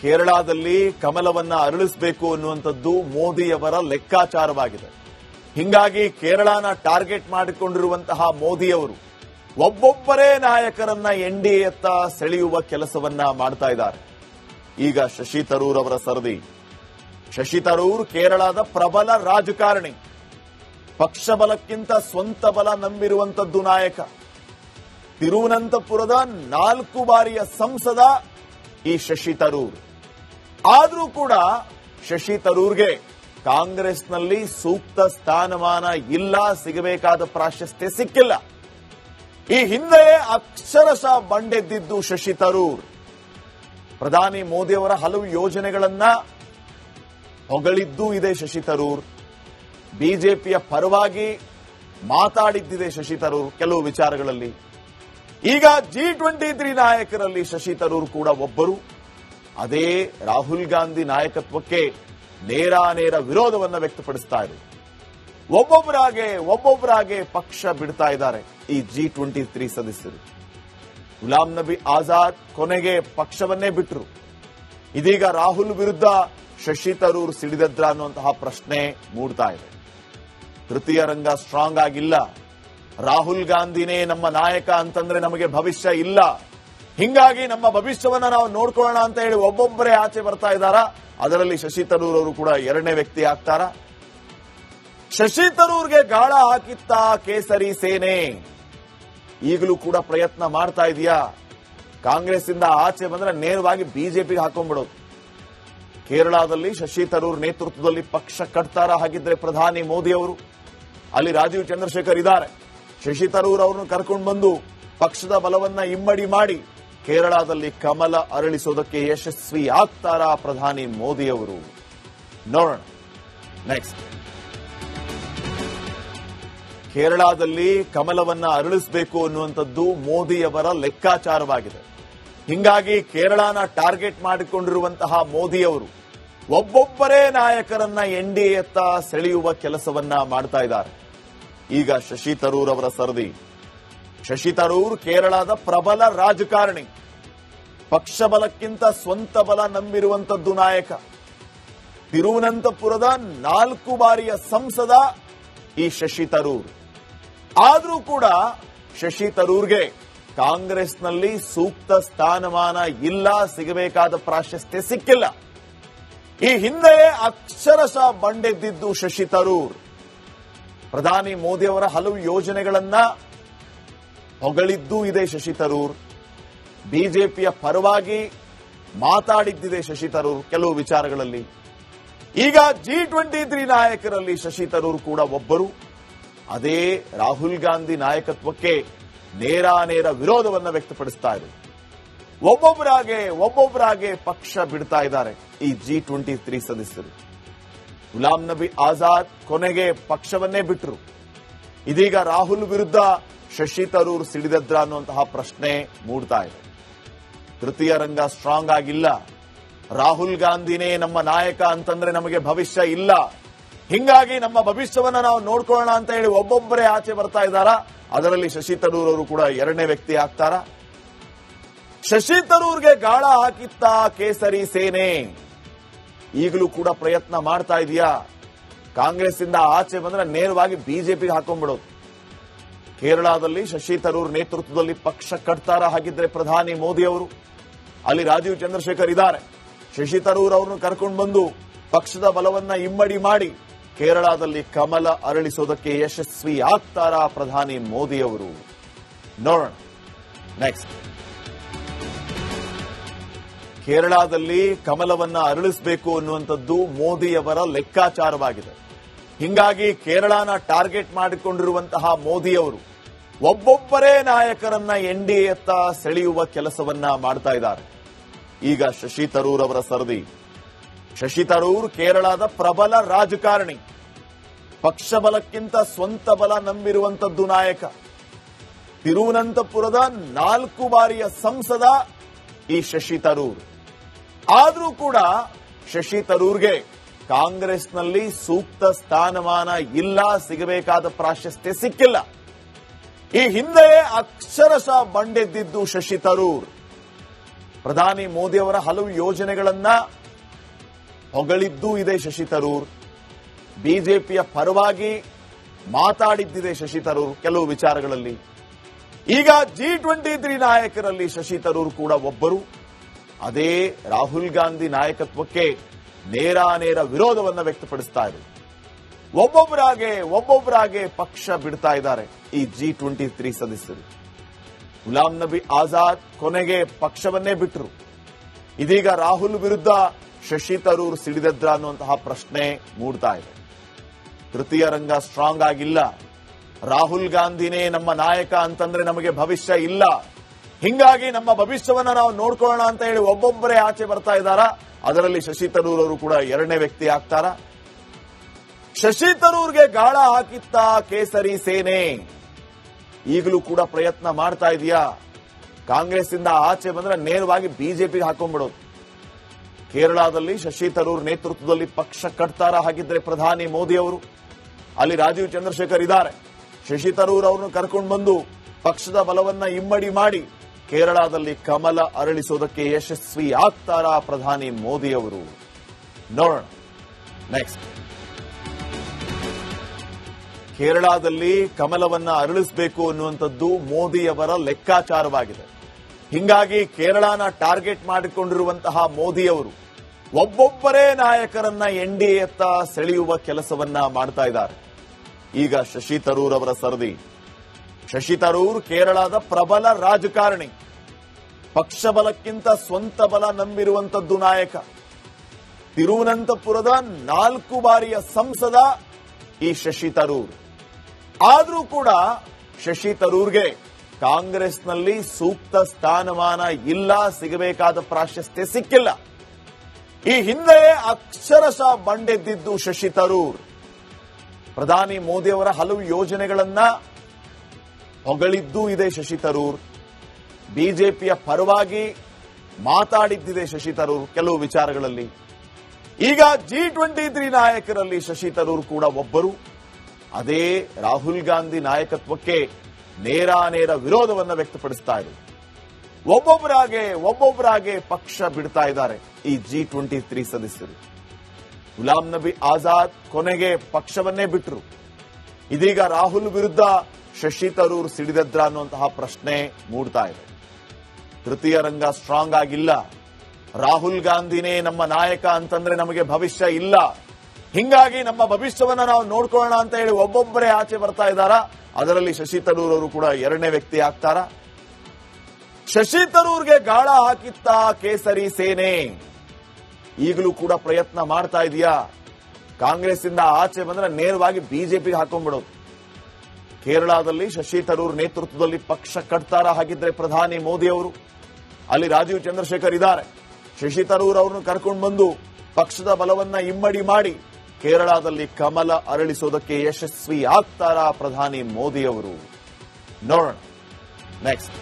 ಕೇರಳದಲ್ಲಿ ಕಮಲವನ್ನ ಅರಳಿಸಬೇಕು ಅನ್ನುವಂಥದ್ದು ಮೋದಿಯವರ ಲೆಕ್ಕಾಚಾರವಾಗಿದೆ. ಹಿಂಗಾಗಿ ಕೇರಳನ ಟಾರ್ಗೆಟ್ ಮಾಡಿಕೊಂಡಿರುವಂತಹ ಮೋದಿಯವರು ಒಬ್ಬೊಬ್ಬರೇ ನಾಯಕರನ್ನ ಎನ್ಡಿಎಯತ್ತ ಸೆಳೆಯುವ ಕೆಲಸವನ್ನ ಮಾಡ್ತಾ ಇದ್ದಾರೆ. ಈಗ ಶಶಿ ತರೂರ್ ಅವರ ಸರದಿ. ಶಶಿ ತರೂರ್ ಕೇರಳದ ಪ್ರಬಲ ರಾಜಕಾರಣಿ, ಪಕ್ಷ ಬಲಕ್ಕಿಂತ ಸ್ವಂತ ಬಲ ನಂಬಿರುವಂತದ್ದು ನಾಯಕ. ತಿರುವನಂತಪುರದ 4 ಬಾರಿಯ ಸಂಸದ ಈ ಶಶಿ ತರೂರ್. ಆದರೂ ಕೂಡ ಶಶಿ ತರೂರ್ಗೆ ಕಾಂಗ್ರೆಸ್ನಲ್ಲಿ ಸೂಕ್ತ ಸ್ಥಾನಮಾನ ಇಲ್ಲ, ಸಿಗಬೇಕಾದ ಪ್ರಾಶಸ್ತ್ಯ ಸಿಕ್ಕಿಲ್ಲ. ಈ ಹಿಂದೆ ಅಕ್ಷರಶಃ ಬಂಡೆದ್ದಿದ್ದು ಶಶಿ ತರೂರ್. ಪ್ರಧಾನಿ ಮೋದಿಯವರ ಹಲವು ಯೋಜನೆಗಳನ್ನ ಹೊಗಳಿದ್ದೂ ಇದೆ ಶಶಿ ತರೂರ್. ಬಿಜೆಪಿಯ ಪರವಾಗಿ ಮಾತಾಡಿದ್ದಿದೆ ಶಶಿ ತರೂರ್ ಕೆಲವು ವಿಚಾರಗಳಲ್ಲಿ. ಈಗ G23 ನಾಯಕರಲ್ಲಿ ಶಶಿ ತರೂರ್ ಕೂಡ ಒಬ್ಬರು. ಅದೇ ರಾಹುಲ್ ಗಾಂಧಿ ನಾಯಕತ್ವಕ್ಕೆ ನೇರ ವಿರೋಧವನ್ನ ವ್ಯಕ್ತಪಡಿಸ್ತಾ ಇದೆ. ಒಬ್ಬೊಬ್ಬರಾಗೆ ಪಕ್ಷ ಬಿಡ್ತಾ ಇದ್ದಾರೆ ಈ G23 ಸದಸ್ಯರು. ಗುಲಾಂ ನಬಿ ಆಜಾದ್ ಕೊನೆಗೆ ಪಕ್ಷವನ್ನೇ ಬಿಟ್ಟರು. ಇದೀಗ ರಾಹುಲ್ ವಿರುದ್ಧ ಶಶಿ ತರೂರ್ ಸಿಡಿದದ್ರ ಅನ್ನುವಂತಹ ಪ್ರಶ್ನೆ ಮೂಡ್ತಾ ಇದೆ. ತೃತೀಯ ರಂಗ ಸ್ಟ್ರಾಂಗ್ ಆಗಿಲ್ಲ. ರಾಹುಲ್ ಗಾಂಧಿನೇ ನಮ್ಮ ನಾಯಕ ಅಂತಂದ್ರೆ ನಮಗೆ ಭವಿಷ್ಯ ಇಲ್ಲ. ಹಿಂಗಾಗಿ ನಮ್ಮ ಭವಿಷ್ಯವನ್ನ ನಾವು ನೋಡ್ಕೊಳ್ಳೋಣ ಅಂತ ಹೇಳಿ ಒಬ್ಬೊಬ್ಬರೇ ಆಚೆ ಬರ್ತಾ ಇದ್ದಾರಾ? ಅದರಲ್ಲಿ ಶಶಿ ತರೂರ್ ಅವರು ಕೂಡ ಎರಡನೇ ವ್ಯಕ್ತಿ ಆಗ್ತಾರ. ಶಶಿ ತರೂರ್ಗೆ ಗಾಳ ಹಾಕಿತ್ತ ಕೇಸರಿ ಸೇನೆ ಈಗಲೂ ಕೂಡ ಪ್ರಯತ್ನ ಮಾಡ್ತಾ ಇದೆಯಾ? ಕಾಂಗ್ರೆಸ್ ಇಂದ ಆಚೆ ಬಂದ್ರೆ ನೇರವಾಗಿ ಬಿಜೆಪಿಗೆ ಹಾಕೊಂಡ್ಬಿಡೋದು. ಕೇರಳದಲ್ಲಿ ಶಶಿ ತರೂರ್ ನೇತೃತ್ವದಲ್ಲಿ ಪಕ್ಷ ಕಟ್ತಾರ. ಹಾಗಿದ್ರೆ ಪ್ರಧಾನಿ ಮೋದಿ ಅವರು ಅಲ್ಲಿ ರಾಜೀವ್ ಚಂದ್ರಶೇಖರ್ ಇದ್ದಾರೆ. ಶಶಿ ತರೂರ್ ಅವರನ್ನು ಕರ್ಕೊಂಡು ಬಂದು ಪಕ್ಷದ ಬಲವನ್ನ ಇಮ್ಮಡಿ ಮಾಡಿ ಕೇರಳದಲ್ಲಿ ಕಮಲ ಅರಳಿಸೋದಕ್ಕೆ ಯಶಸ್ವಿ ಆಗ್ತಾರಾ ಪ್ರಧಾನಿ ಮೋದಿ ಅವರು? ನೋಡೋಣ. ನೆಕ್ಸ್ಟ್, ಕೇರಳದಲ್ಲಿ ಕಮಲವನ್ನ ಅರಳಿಸಬೇಕು ಅನ್ನುವಂಥದ್ದು ಮೋದಿಯವರ ಲೆಕ್ಕಾಚಾರವಾಗಿದೆ. ಹಿಂಗಾಗಿ ಕೇರಳನ ಟಾರ್ಗೆಟ್ ಮಾಡಿಕೊಂಡಿರುವಂತಹ ಮೋದಿಯವರು ಒಬ್ಬೊಬ್ಬರೇ ನಾಯಕರನ್ನ ಎನ್ಡಿಎಯತ್ತ ಸೆಳೆಯುವ ಕೆಲಸವನ್ನ ಮಾಡ್ತಾ ಇದ್ದಾರೆ. ಈಗ ಶಶಿ ತರೂರ್ ಅವರ ಸರದಿ. ಶಶಿ ತರೂರ್ ಕೇರಳದ ಪ್ರಬಲ ರಾಜಕಾರಣಿ, ಪಕ್ಷ ಬಲಕ್ಕಿಂತ ಸ್ವಂತ ಬಲ ನಂಬಿರುವಂತದ್ದು ನಾಯಕ. ತಿರುವನಂತಪುರದ 4 ಬಾರಿಯ ಸಂಸದ ಈ ಶಶಿ ತರೂರ್. ಆದರೂ ಕೂಡ ಶಶಿ ತರೂರ್ಗೆ ಕಾಂಗ್ರೆಸ್ನಲ್ಲಿ ಸೂಕ್ತ ಸ್ಥಾನಮಾನ ಇಲ್ಲ, ಸಿಗಬೇಕಾದ ಪ್ರಾಶಸ್ತ್ಯ ಸಿಕ್ಕಿಲ್ಲ. ಈ ಹಿಂದೆ ಅಕ್ಷರಶಃ ಬಂಡೆದ್ದಿದ್ದು ಶಶಿ ತರೂರ್. ಪ್ರಧಾನಿ ಮೋದಿಯವರ ಹಲವು ಯೋಜನೆಗಳನ್ನ ಹೊಗಳಿದ್ದೂ ಇದೆ ಶಶಿ ತರೂರ್. ಬಿಜೆಪಿಯ ಪರವಾಗಿ ಮಾತಾಡಿದ್ದಿದೆ ಶಶಿ ತರೂರ್ ಕೆಲವು ವಿಚಾರಗಳಲ್ಲಿ. ಈಗ G23 ನಾಯಕರಲ್ಲಿ ಶಶಿ ತರೂರ್ ಕೂಡ ಒಬ್ಬರು. ಅದೇ ರಾಹುಲ್ ಗಾಂಧಿ ನಾಯಕತ್ವಕ್ಕೆ ನೇರ ವಿರೋಧವನ್ನ ವ್ಯಕ್ತಪಡಿಸ್ತಾ ಇದೆ. ಒಬ್ಬೊಬ್ಬರಾಗೆ ಪಕ್ಷ ಬಿಡ್ತಾ ಇದ್ದಾರೆ ಈ G23 ಸದಸ್ಯರು. ಗುಲಾಂ ನಬಿ ಆಜಾದ್ ಕೊನೆಗೆ ಪಕ್ಷವನ್ನೇ ಬಿಟ್ಟರು. ಇದೀಗ ರಾಹುಲ್ ವಿರುದ್ಧ ಶಶಿ ತರೂರ್ ಸಿಡಿದದ್ರ ಅನ್ನುವಂತಹ ಪ್ರಶ್ನೆ ಮೂಡ್ತಾ ಇದೆ. ತೃತೀಯ ರಂಗ ಸ್ಟ್ರಾಂಗ್ ಆಗಿಲ್ಲ. ರಾಹುಲ್ ಗಾಂಧಿನೇ ನಮ್ಮ ನಾಯಕ ಅಂತಂದ್ರೆ ನಮಗೆ ಭವಿಷ್ಯ ಇಲ್ಲ. ಹಿಂಗಾಗಿ ನಮ್ಮ ಭವಿಷ್ಯವನ್ನ ನಾವು ನೋಡ್ಕೊಳ್ಳೋಣ ಅಂತ ಹೇಳಿ ಒಬ್ಬೊಬ್ಬರೇ ಆಚೆ ಬರ್ತಾ ಇದ್ದಾರಾ? ಅದರಲ್ಲಿ ಶಶಿ ತರೂರ್ ಅವರು ಕೂಡ ಎರಡನೇ ವ್ಯಕ್ತಿ ಆಗ್ತಾರ. ಶಶಿ ತರೂರ್ಗೆ ಗಾಳ ಹಾಕಿತ್ತ ಕೇಸರಿ ಸೇನೆ ಈಗಲೂ ಕೂಡ ಪ್ರಯತ್ನ ಮಾಡ್ತಾ ಇದೆಯಾ? ಕಾಂಗ್ರೆಸ್ ಇಂದ ಆಚೆ ಬಂದ್ರೆ ನೇರವಾಗಿ ಬಿಜೆಪಿಗೆ ಹಾಕೊಂಡ್ಬಿಡೋದು. ಕೇರಳದಲ್ಲಿ ಶಶಿ ತರೂರ್ ನೇತೃತ್ವದಲ್ಲಿ ಪಕ್ಷ ಕಟ್ತಾರ. ಹಾಗಿದ್ರೆ ಪ್ರಧಾನಿ ಮೋದಿ ಅವರು ಅಲ್ಲಿ ರಾಜೀವ್ ಚಂದ್ರಶೇಖರ್ ಇದ್ದಾರೆ. ಶಶಿ ತರೂರ್ ಅವರನ್ನು ಕರ್ಕೊಂಡು ಬಂದು ಪಕ್ಷದ ಬಲವನ್ನ ಇಮ್ಮಡಿ ಮಾಡಿ ಕೇರಳದಲ್ಲಿ ಕಮಲ ಅರಳಿಸೋದಕ್ಕೆ ಯಶಸ್ವಿ ಆಗ್ತಾರಾ ಪ್ರಧಾನಿ ಮೋದಿ ಅವರು? ನೋಡೋಣ. ನೆಕ್ಸ್ಟ್, ಕೇರಳದಲ್ಲಿ ಕಮಲವನ್ನ ಅರಳಿಸಬೇಕು ಅನ್ನುವಂಥದ್ದು ಮೋದಿಯವರ ಲೆಕ್ಕಾಚಾರವಾಗಿದೆ. ಹಿಂಗಾಗಿ ಕೇರಳನ ಟಾರ್ಗೆಟ್ ಮಾಡಿಕೊಂಡಿರುವಂತಹ ಮೋದಿಯವರು ಒಬ್ಬೊಬ್ಬರೇ ನಾಯಕರನ್ನ ಎನ್ಡಿಎಯತ್ತ ಸೆಳೆಯುವ ಕೆಲಸವನ್ನ ಮಾಡ್ತಾ ಇದ್ದಾರೆ. ಈಗ ಶಶಿ ತರೂರ್ ಅವರ ಸರದಿ. ಶಶಿ ತರೂರ್ ಕೇರಳದ ಪ್ರಬಲ ರಾಜಕಾರಣಿ, ಪಕ್ಷ ಬಲಕ್ಕಿಂತ ಸ್ವಂತ ಬಲ ನಂಬಿರುವಂತದ್ದು ನಾಯಕ. ತಿರುವನಂತಪುರದ 4 ಬಾರಿಯ ಸಂಸದ ಈ ಶಶಿ ತರೂರ್. ಆದರೂ ಕೂಡ ಶಶಿ ತರೂರ್ಗೆ ಕಾಂಗ್ರೆಸ್ನಲ್ಲಿ ಸೂಕ್ತ ಸ್ಥಾನಮಾನ ಇಲ್ಲ, ಸಿಗಬೇಕಾದ ಪ್ರಾಶಸ್ತ್ಯ ಸಿಕ್ಕಿಲ್ಲ. ಈ ಹಿಂದೆ ಅಕ್ಷರಶಃ ಬಂಡೆದ್ದಿದ್ದು ಶಶಿ ತರೂರ್. ಪ್ರಧಾನಿ ಮೋದಿಯವರ ಹಲವು ಯೋಜನೆಗಳನ್ನ ಹೊಗಳಿದ್ದೂ ಇದೆ ಶಶಿ ತರೂರ್. ಬಿಜೆಪಿಯ ಪರವಾಗಿ ಮಾತಾಡಿದ್ದಿದೆ ಶಶಿ ತರೂರ್ ಕೆಲವು ವಿಚಾರಗಳಲ್ಲಿ. ಈಗ G23 ನಾಯಕರಲ್ಲಿ ಶಶಿ ತರೂರ್ ಕೂಡ ಒಬ್ಬರು. ಅದೇ ರಾಹುಲ್ ಗಾಂಧಿ ನಾಯಕತ್ವಕ್ಕೆ ನೇರಾನೇರ ವಿರೋಧವನ್ನ ವ್ಯಕ್ತಪಡಿಸ್ತಾ ಇದ್ದಾರೆ. ಒಬ್ಬೊಬ್ಬರಾಗೆ ಪಕ್ಷ ಬಿಡ್ತಾ ಇದ್ದಾರೆ ಈ G23 ಸದಸ್ಯರು. ಗುಲಾಂ ನಬಿ ಆಜಾದ್ ಕೊನೆಗೆ ಪಕ್ಷವನ್ನೇ ಬಿಟ್ಟರು. ಇದೀಗ ರಾಹುಲ್ ವಿರುದ್ಧ ಶಶಿ ತರೂರ್ ಸಿಡಿದದ್ರ ಅನ್ನುವಂತಹ ಪ್ರಶ್ನೆ ಮೂಡ್ತಾ ಇದೆ. ತೃತೀಯ ರಂಗ ಸ್ಟ್ರಾಂಗ್ ಆಗಿಲ್ಲ. ರಾಹುಲ್ ಗಾಂಧಿನೇ ನಮ್ಮ ನಾಯಕ ಅಂತಂದ್ರೆ ನಮಗೆ ಭವಿಷ್ಯ ಇಲ್ಲ. ಹಿಂಗಾಗಿ ನಮ್ಮ ಭವಿಷ್ಯವನ್ನ ನಾವು ನೋಡ್ಕೊಳ್ಳೋಣ ಅಂತ ಹೇಳಿ ಒಬ್ಬೊಬ್ಬರೇ ಆಚೆ ಬರ್ತಾ ಇದ್ದಾರಾ? ಅದರಲ್ಲಿ ಶಶಿ ತರೂರ್ ಅವರು ಕೂಡ ಎರಡನೇ ವ್ಯಕ್ತಿ ಆಗ್ತಾರ. ಶಶಿ ತರೂರ್ಗೆ ಗಾಳ ಹಾಕಿತ್ತ ಕೇಸರಿ ಸೇನೆ ಈಗಲೂ ಕೂಡ ಪ್ರಯತ್ನ ಮಾಡ್ತಾ ಇದೆಯಾ? ಕಾಂಗ್ರೆಸ್ ಇಂದ ಆಚೆ ಬಂದ್ರೆ ನೇರವಾಗಿ ಬಿಜೆಪಿಗೆ ಹಾಕೊಂಡ್ಬಿಡೋದು. ಕೇರಳದಲ್ಲಿ ಶಶಿ ತರೂರ್ ನೇತೃತ್ವದಲ್ಲಿ ಪಕ್ಷ ಕಟ್ತಾರ. ಹಾಗಿದ್ರೆ ಪ್ರಧಾನಿ ಮೋದಿ ಅವರು ಅಲ್ಲಿ ರಾಜೀವ್ ಚಂದ್ರಶೇಖರ್ ಇದ್ದಾರೆ. ಶಶಿ ತರೂರ್ ಅವರನ್ನು ಕರ್ಕೊಂಡು ಬಂದು ಪಕ್ಷದ ಬಲವನ್ನ ಇಮ್ಮಡಿ ಮಾಡಿ ಕೇರಳದಲ್ಲಿ ಕಮಲ ಅರಳಿಸೋದಕ್ಕೆ ಯಶಸ್ವಿ ಆಗ್ತಾರಾ ಪ್ರಧಾನಿ ಮೋದಿ ಅವರು? ನೋಡೋಣ. ನೆಕ್ಸ್ಟ್, ಕೇರಳದಲ್ಲಿ ಕಮಲವನ್ನ ಅರಳಿಸಬೇಕು ಅನ್ನುವಂಥದ್ದು ಮೋದಿಯವರ ಲೆಕ್ಕಾಚಾರವಾಗಿದೆ. ಹಿಂಗಾಗಿ ಕೇರಳನ ಟಾರ್ಗೆಟ್ ಮಾಡಿಕೊಂಡಿರುವಂತಹ ಮೋದಿಯವರು ಒಬ್ಬೊಬ್ಬರೇ ನಾಯಕರನ್ನ ಎನ್ಡಿಎಯತ್ತ ಸೆಳೆಯುವ ಕೆಲಸವನ್ನ ಮಾಡ್ತಾ ಇದ್ದಾರೆ. ಈಗ ಶಶಿ ತರೂರ್ ಅವರ ಸರದಿ. ಶಶಿ ತರೂರ್ ಕೇರಳದ ಪ್ರಬಲ ರಾಜಕಾರಣಿ. ಪಕ್ಷ ಬಲಕ್ಕಿಂತ ಸ್ವಂತ ಬಲ ನಂಬಿರುವಂತದ್ದು ನಾಯಕ. ತಿರುವನಂತಪುರದ 4 ಬಾರಿಯ ಸಂಸದ ಈ ಶಶಿ ತರೂರ್. ಆದ್ರೂ ಕೂಡ ಶಶಿ ತರೂರ್ಗೆ ಕಾಂಗ್ರೆಸ್ನಲ್ಲಿ ಸೂಕ್ತ ಸ್ಥಾನಮಾನ ಇಲ್ಲ, ಸಿಗಬೇಕಾದ ಪ್ರಾಶಸ್ತ್ಯ ಸಿಕ್ಕಿಲ್ಲ. ಈ ಹಿಂದೆಯೇ ಅಕ್ಷರಶಃ ಬಂಡೆದ್ದಿದ್ದು ಶಶಿ ತರೂರ್. ಪ್ರಧಾನಿ ಮೋದಿಯವರ ಹಲವು ಯೋಜನೆಗಳನ್ನ ಹೊಗಳಿದ್ದೂ ಇದೆ ಶಶಿ ತರೂರ್. ಬಿಜೆಪಿಯ ಪರವಾಗಿ ಮಾತಾಡಿದ್ದಿದೆ ಶಶಿ ತರೂರ್ ಕೆಲವು ವಿಚಾರಗಳಲ್ಲಿ. ಈಗ G23 ನಾಯಕರಲ್ಲಿ ಶಶಿ ತರೂರ್ ಕೂಡ ಒಬ್ಬರು. ಅದೇ ರಾಹುಲ್ ಗಾಂಧಿ ನಾಯಕತ್ವಕ್ಕೆ ನೇರಾನೇರ ವಿರೋಧವನ್ನ ವ್ಯಕ್ತಪಡಿಸ್ತಾ ಇದ್ದಾರೆ. ಒಬ್ಬೊಬ್ಬರಾಗೆ ಪಕ್ಷ ಬಿಡ್ತಾ ಇದ್ದಾರೆ ಈ G23 ಸದಸ್ಯರು. ಗುಲಾಂ ನಬಿ ಆಜಾದ್ ಕೊನೆಗೆ ಪಕ್ಷವನ್ನೇ ಬಿಟ್ಟರು. ಇದೀಗ ರಾಹುಲ್ ವಿರುದ್ಧ ಶಶಿ ತರೂರ್ ಸಿಡಿದದ್ರ ಅನ್ನುವಂತಹ ಪ್ರಶ್ನೆ ಮೂಡ್ತಾ ಇದೆ. ತೃತೀಯ ರಂಗ ಸ್ಟ್ರಾಂಗ್ ಆಗಿಲ್ಲ. ರಾಹುಲ್ ಗಾಂಧಿನೇ ನಮ್ಮ ನಾಯಕ ಅಂತಂದ್ರೆ ನಮಗೆ ಭವಿಷ್ಯ ಇಲ್ಲ. ಹಿಂಗಾಗಿ ನಮ್ಮ ಭವಿಷ್ಯವನ್ನ ನಾವು ನೋಡ್ಕೊಳ್ಳೋಣ ಅಂತ ಹೇಳಿ ಒಬ್ಬೊಬ್ಬರೇ ಆಚೆ ಬರ್ತಾ ಇದ್ದಾರಾ? ಅದರಲ್ಲಿ ಶಶಿ ತರೂರ್ ಅವರು ಕೂಡ ಎರಡನೇ ವ್ಯಕ್ತಿ ಆಗ್ತಾರ. ಶಶಿ ತರೂರ್ಗೆ ಗಾಳ ಹಾಕಿತ್ತ ಕೇಸರಿ ಸೇನೆ ಈಗಲೂ ಕೂಡ ಪ್ರಯತ್ನ ಮಾಡ್ತಾ ಇದೆಯಾ? ಕಾಂಗ್ರೆಸ್ ಇಂದ ಆಚೆ ಬಂದ್ರೆ ನೇರವಾಗಿ ಬಿಜೆಪಿಗೆ ಹಾಕೊಂಡ್ಬಿಡೋದು. ಕೇರಳದಲ್ಲಿ ಶಶಿ ತರೂರ್ ನೇತೃತ್ವದಲ್ಲಿ ಪಕ್ಷ ಕಟ್ತಾರ. ಹಾಗಿದ್ರೆ ಪ್ರಧಾನಿ ಮೋದಿ ಅವರು ಅಲ್ಲಿ ರಾಜೀವ್ ಚಂದ್ರಶೇಖರ್ ಇದ್ದಾರೆ. ಶಶಿ ತರೂರ್ ಅವರನ್ನು ಕರ್ಕೊಂಡು ಬಂದು ಪಕ್ಷದ ಬಲವನ್ನ ಇಮ್ಮಡಿ ಮಾಡಿ ಕೇರಳದಲ್ಲಿ ಕಮಲ ಅರಳಿಸೋದಕ್ಕೆ ಯಶಸ್ವಿ ಆಗ್ತಾರಾ ಪ್ರಧಾನಿ ಮೋದಿ ಅವರು? ನೋಡೋಣ. ನೆಕ್ಸ್ಟ್,